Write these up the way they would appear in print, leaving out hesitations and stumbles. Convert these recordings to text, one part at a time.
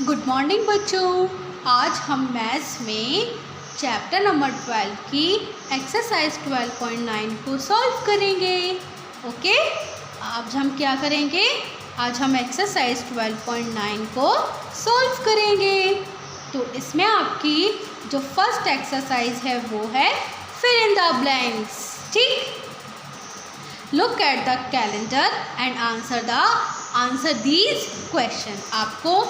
Good morning बच्चों। आज हम मैथ्स में चैप्टर नंबर 12 की एक्सरसाइज 12.9 को सॉल्व करेंगे। ओके, आज हम क्या करेंगे? आज हम एक्सरसाइज 12.9 को सॉल्व करेंगे। तो इसमें आपकी जो फर्स्ट एक्सरसाइज है वो है फिल इन द ब्लैंक्स। ठीक, look at the calendar and answer these question. आपको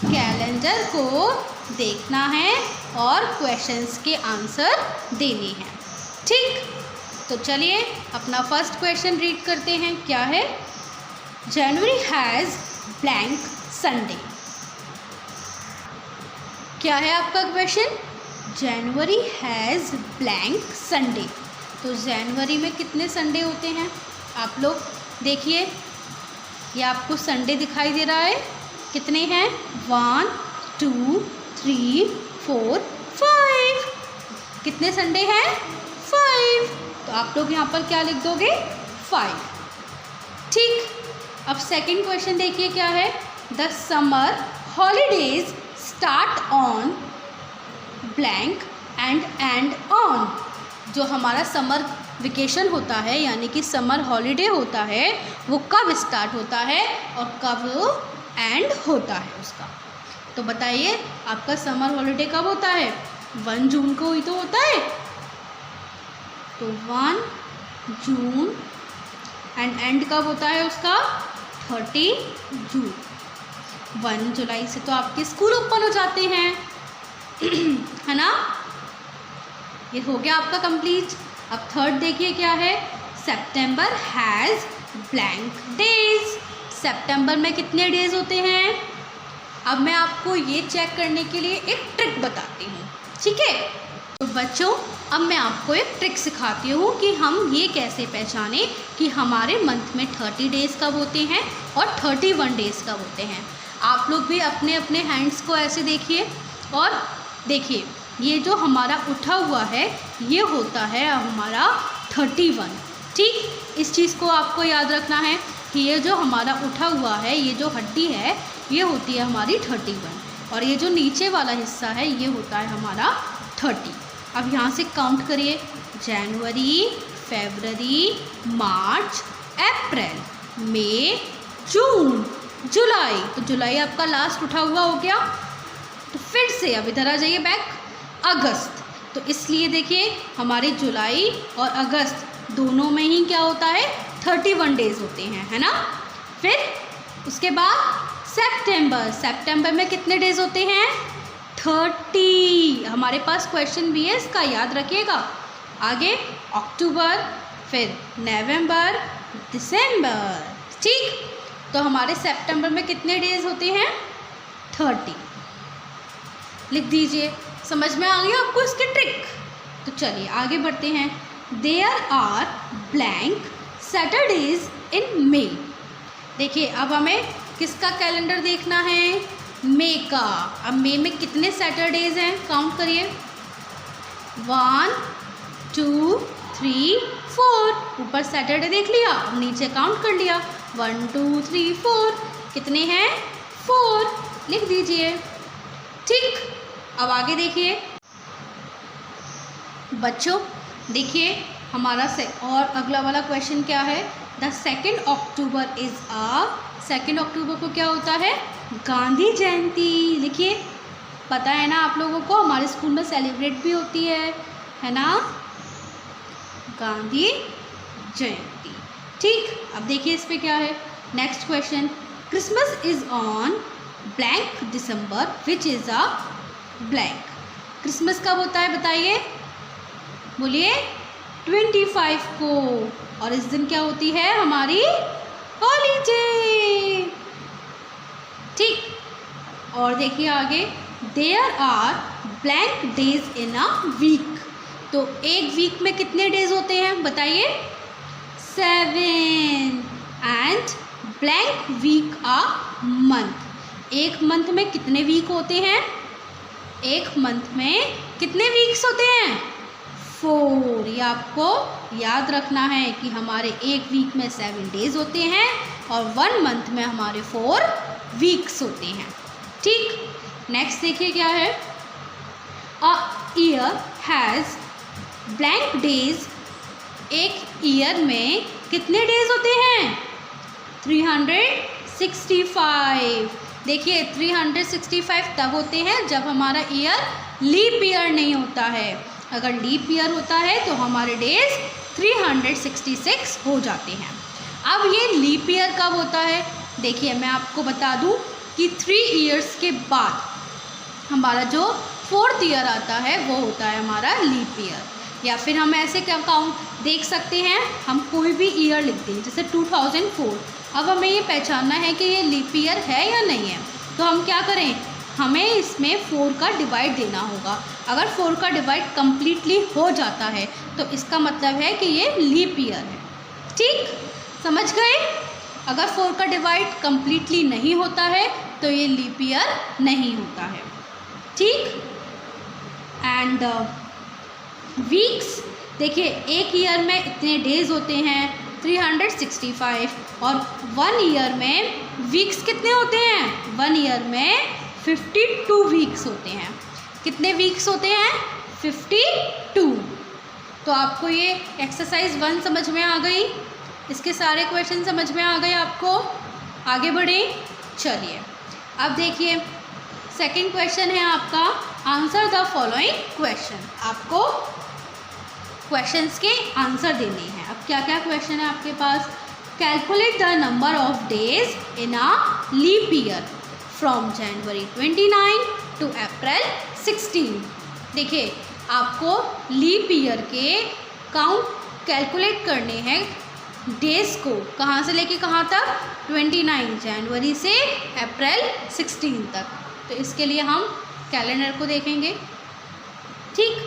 कैलेंडर को देखना है और क्वेश्चंस के आंसर देने हैं। ठीक, तो चलिए अपना फर्स्ट क्वेश्चन रीड करते हैं। क्या है? जनवरी हैज़ ब्लैंक संडे। क्या है आपका question? January has blank Sunday. तो जनवरी में कितने संडे होते हैं? आप लोग देखिए, ये आपको संडे दिखाई दे रहा है। कितने हैं? 1 2 3 4 5। कितने संडे हैं? 5। तो आप लोग यहाँ पर क्या लिख दोगे? 5। ठीक, अब सेकंड क्वेश्चन देखिए क्या है। The summer holidays start on blank and and on. जो हमारा समर वेकेशन होता है यानी कि समर हॉलीडे होता है वो कब स्टार्ट होता है और कब एंड होता है उसका। तो बताइए आपका समर हॉलीडे कब होता है? 1 जून को ही तो होता है। तो 1 जून एंड कब होता है उसका? 30 जून। 1 जुलाई से तो आपके स्कूल ओपन हो जाते हैं है ना। ये हो गया आपका कंप्लीट। अब थर्ड देखिए क्या है। सितंबर हैज़ ब्लैंक डेज। सितंबर में कितने डेज होते हैं? अब मैं आपको ये चेक करने के लिए एक ट्रिक बताती हूँ। ठीक है, तो बच्चों अब मैं आपको एक ट्रिक सिखाती हूँ कि हम ये कैसे पहचानें कि हमारे मंथ में 30 डेज़ कब होते हैं और 31 डेज़ कब होते हैं। आप लोग भी अपने अपने हैंड्स को ऐसे देखिए और देखिए, ये जो हमारा उठा हुआ है ये होता है हमारा 31। ठीक, इस चीज़ को आपको याद रखना है कि ये जो हमारा उठा हुआ है, ये जो हड्डी है ये होती है हमारी 31 और ये जो नीचे वाला हिस्सा है ये होता है हमारा 30। अब यहाँ से काउंट करिए। जनवरी, फरवरी, मार्च, अप्रैल, मई, जून, जुलाई। तो जुलाई आपका लास्ट उठा हुआ हो गया। तो फिर से अब इधर आ जाइए बैक। अगस्त। तो इसलिए देखिए हमारे जुलाई और अगस्त दोनों में ही क्या होता है? 31 डेज़ होते हैं, है ना। फिर उसके बाद सितंबर में कितने डेज़ होते हैं? 30। हमारे पास क्वेश्चन भी है इसका, याद रखिएगा। आगे अक्टूबर, फिर नवंबर, दिसंबर। ठीक, तो हमारे सितंबर में कितने डेज़ होते हैं? 30। लिख दीजिए। समझ में आ गया आपको इसकी ट्रिक? तो चलिए आगे बढ़ते हैं। देयर आर ब्लैंक सैटरडेज इन मई। देखिए अब हमें किसका कैलेंडर देखना है? मई का। अब मई में कितने सैटरडेज हैं? काउंट करिए। 1 2 3 4। ऊपर सैटरडे देख लिया, अब नीचे काउंट कर लिया। 1 2 3 4। कितने हैं? 4। लिख दीजिए। ठीक, अब आगे देखिए बच्चों। देखिए हमारा और अगला वाला क्वेश्चन क्या है? द 2 अक्टूबर इज़ 2 अक्टूबर को क्या होता है? गांधी जयंती। लिखिए, पता है ना आप लोगों को, हमारे स्कूल में सेलिब्रेट भी होती है ना, गांधी जयंती। ठीक, अब देखिए इस पे क्या है। Next question. Christmas is on blank December which is a blank. Christmas कब होता है बताइए? बोलिए। 25 को। और इस दिन क्या होती है? हमारी हॉलीडे। ठीक, और देखिए आगे। There are blank days in a week. तो एक वीक में कितने डेज होते हैं बताइए? 7। And blank week a month. एक मंथ में कितने वीक होते हैं? एक मंथ में कितने वीक्स होते हैं? 4। ये आपको याद रखना है कि हमारे एक वीक में 7 डेज होते हैं और 1 मंथ में हमारे 4 वीक्स होते हैं। ठीक, नेक्स्ट देखिए क्या है, a year has blank days. एक ईयर में कितने डेज होते हैं? 365। देखिए 365 तब होते हैं जब हमारा ईयर लीप ईयर नहीं होता है। अगर लीप ईयर होता है तो हमारे डेज 366 हो जाते हैं। अब ये लीप ईयर कब होता है? देखिए मैं आपको बता दूं कि 3 इयर्स के बाद हमारा जो 4th ईयर आता है वो होता है हमारा लीप ईयर। या फिर हम ऐसे क्या काउंट देख सकते हैं, हम कोई भी ईयर लिख दें, जैसे 2004। अब हमें ये पहचानना है कि ये लीप ईयर है या नहीं है, तो हम क्या करें, हमें इसमें 4 का डिवाइड देना होगा। अगर 4 का डिवाइड कम्प्लीटली हो जाता है तो इसका मतलब है कि ये लीप ईयर है। ठीक, समझ गए? अगर 4 का डिवाइड कम्प्लीटली नहीं होता है तो ये लीप ईयर नहीं होता है। ठीक, एंड वीक्स, देखिए एक ईयर में इतने डेज होते हैं 365, और 1 ईयर में वीक्स कितने होते हैं? 1 ईयर में 52 वीक्स होते हैं। कितने वीक्स होते हैं? 52। तो आपको ये एक्सरसाइज 1 समझ में आ गई, इसके सारे क्वेश्चन समझ में आ गए आपको। आगे बढ़ें, चलिए अब देखिए सेकंड क्वेश्चन है आपका, आंसर द फॉलोइंग क्वेश्चन। आपको क्वेश्चंस के आंसर देने हैं। अब क्या क्या क्वेश्चन है आपके पास? Calculate the number of days in a leap year from January 29 to April 16। देखिए आपको लीप ईयर के काउंट कैलकुलेट करने हैं, डेज को कहाँ से लेके कहाँ तक? 29 जनवरी से अप्रैल 16 तक। तो इसके लिए हम कैलेंडर को देखेंगे। ठीक,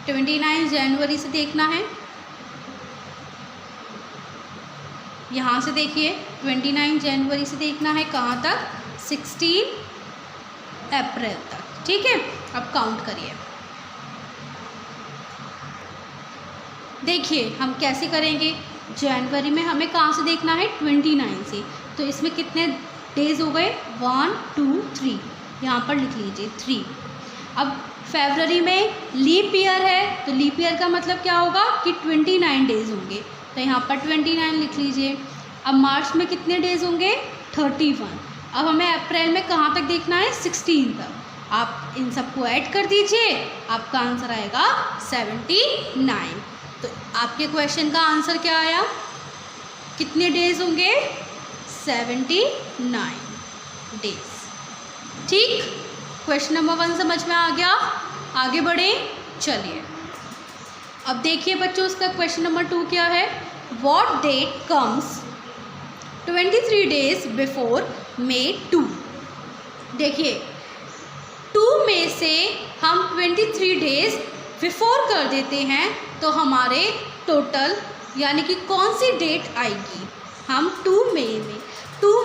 29 जनवरी से देखना है, यहाँ से देखिए 29 जनवरी से देखना है कहाँ तक? 16 अप्रैल तक। ठीक है, अब काउंट करिए। देखिए हम कैसे करेंगे, जनवरी में हमें कहाँ से देखना है? 29 से। तो इसमें कितने डेज हो गए? 1 2 3, यहाँ पर लिख लीजिए 3। अब फरवरी में लीप ईयर है, तो लीप ईयर का मतलब क्या होगा कि 29 डेज होंगे, तो यहाँ पर 29 लिख लीजिए। अब मार्च में कितने डेज होंगे? 31। अब हमें अप्रैल में कहाँ तक देखना है? 16 तक। आप इन सबको ऐड कर दीजिए, आपका आंसर आएगा 79। तो आपके क्वेश्चन का आंसर क्या आया? कितने डेज होंगे? 79 डेज। ठीक, क्वेश्चन नंबर 1 समझ में आ गया। आगे बढ़ें, चलिए अब देखिए बच्चों उसका क्वेश्चन नंबर 2 क्या है? What that comes 23 days before May 2। देखिए 2 में से हम 23 डेज बिफोर कर देते हैं तो हमारे टोटल यानी कि कौन सी डेट आएगी? हम 2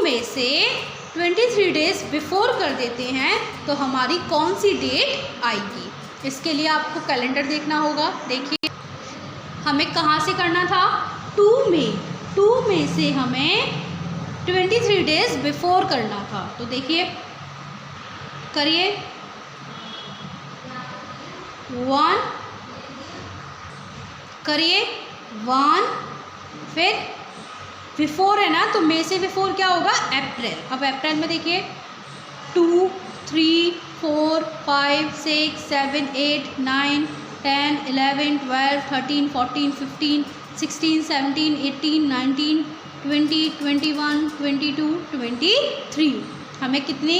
में से 23 डेज बिफोर कर देते हैं तो हमारी कौन सी डेट आएगी? इसके लिए आपको कैलेंडर देखना होगा। देखिए हमें कहाँ से करना था? 2 में से हमें 23 डेज बिफोर करना था। तो देखिए करिए 1 करिए 1, फिर बिफोर है ना, तो मई से बिफोर क्या होगा? अप्रैल। अब अप्रैल में देखिए 2 3 4 5 6 7 8 9 10 11 12 13 14 15 16 17 18 19 20 21 22 23। हमें कितने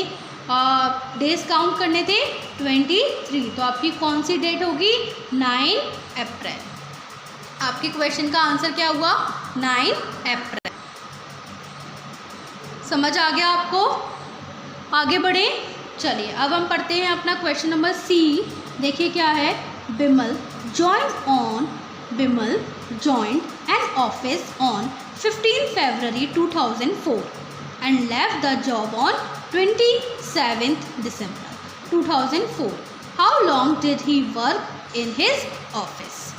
डेज काउंट करने थे? 23। तो आपकी कौन सी डेट होगी? 9 अप्रैल। आपके क्वेश्चन का आंसर क्या हुआ? 9 अप्रैल। समझ आ गया आपको? आगे बढ़े, चलिए अब हम पढ़ते हैं अपना क्वेश्चन नंबर सी। देखिए क्या है? Bimal joined an office on 15 February 2004 and left the job on 27th December 2004. How long did he work in his office?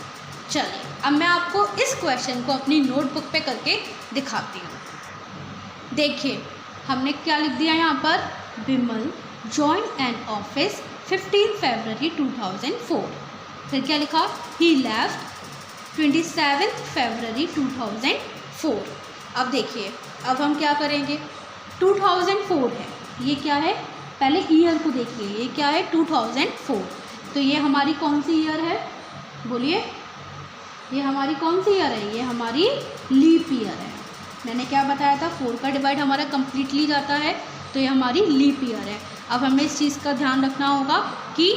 चलिए अब मैं आपको इस क्वेश्चन को अपनी नोटबुक पे करके दिखाती हूँ। देखिए हमने क्या लिख दिया यहाँ पर? बिमल जॉइन एन ऑफिस 15 फरवरी 2004। फिर क्या लिखा, ही लेफ्ट 27 फरवरी 2004। अब देखिए, अब हम क्या करेंगे, 2004 है, ये क्या है, पहले ईयर को देखिए, ये क्या है 2004, तो ये हमारी कौन सी ईयर है, बोलिए, ये हमारी कौन सी ईयर है, ये हमारी लीप ईयर है। मैंने क्या बताया था, 4 का डिवाइड हमारा कम्प्लीटली जाता है, तो ये हमारी लीप ईयर है। अब हमें इस चीज़ का ध्यान रखना होगा कि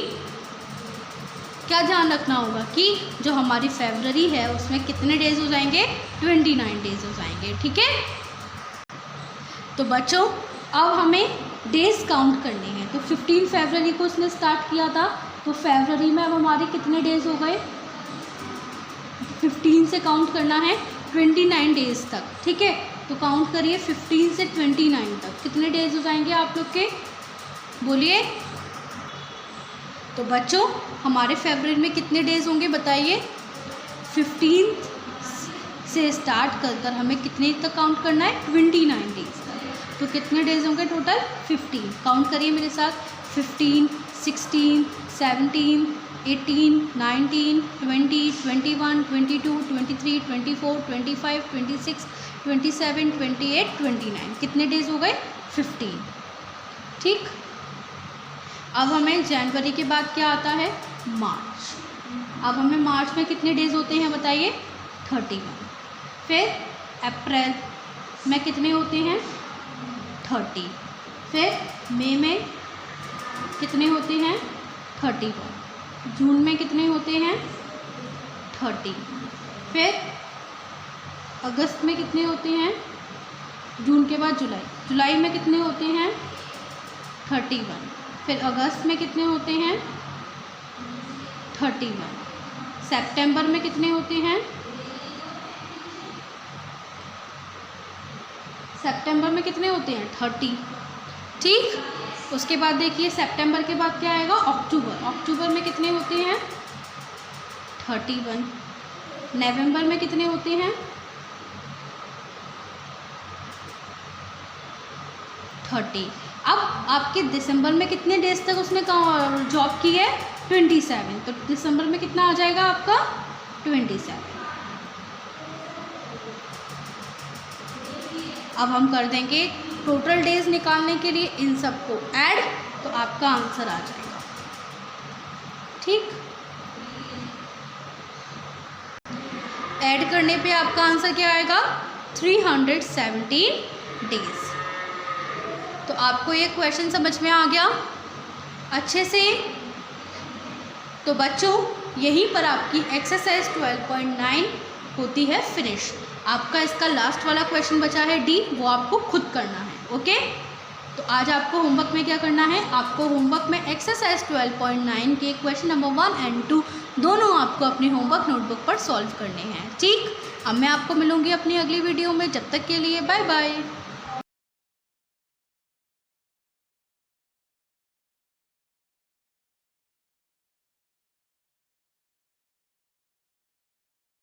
क्या ध्यान रखना होगा कि जो हमारी फरवरी है उसमें कितने डेज हो जाएंगे, 29 डेज हो जाएंगे, ठीक है। तो बच्चों अब हमें डेज काउंट करने हैं। तो 15 फरवरी को उसने स्टार्ट किया था, तो फरवरी में अब हमारे कितने डेज हो गए, 15 से काउंट करना है 29 डेज तक, ठीक है। तो काउंट करिए 15 से 29 तक कितने डेज हो जाएंगे आप लोग के, बोलिए। तो बच्चों हमारे फरवरी में कितने डेज होंगे बताइए, 15 से स्टार्ट कर हमें कितने तक काउंट करना है, 29 डेज तक। तो कितने डेज होंगे टोटल, 15। काउंट करिए मेरे साथ, 15, 16, 17, 18, 19, 20, 21, 22, 23, 24, 25, 26, 27, 28, 29। कितने डेज हो गए, 15, ठीक। अब हमें जनवरी के बाद क्या आता है, मार्च। अब हमें मार्च में कितने डेज होते हैं बताइए, 31। फिर अप्रैल में कितने होते हैं, 30। फिर मई में कितने होते हैं, 31। जून में कितने होते हैं, 30। फिर अगस्त में कितने होते हैं, जून के बाद जुलाई, जुलाई में कितने होते हैं, 31। फिर अगस्त में कितने होते हैं, 31। सितंबर में कितने होते हैं, सितंबर में कितने होते हैं, 30, ठीक। उसके बाद देखिए सितंबर के बाद क्या आएगा, अक्टूबर। अक्टूबर में कितने होते हैं, 31। नवंबर में कितने होते हैं, 30। अब आपके दिसंबर में कितने डेज तक उसने जॉब की है, 27। तो दिसंबर में कितना आ जाएगा आपका, 27। अब हम कर देंगे टोटल डेज निकालने के लिए इन सबको ऐड, तो आपका आंसर आ जाएगा, ठीक। ऐड करने पे आपका आंसर क्या आएगा, 317 डेज। तो आपको ये क्वेश्चन समझ में आ गया अच्छे से। तो बच्चों यहीं पर आपकी एक्सरसाइज 12.9 होती है फिनिश। आपका इसका लास्ट वाला क्वेश्चन बचा है डी, वो आपको खुद करना है, ओके। तो आज आपको होमवर्क में क्या करना है, आपको होमवर्क में एक्सरसाइज 12.9 के क्वेश्चन नंबर 1 और 2 दोनों आपको अपनी होमवर्क नोटबुक पर सॉल्व करने हैं, ठीक। अब मैं आपको मिलूँगी अपनी अगली वीडियो में, जब तक के लिए बाय बाय।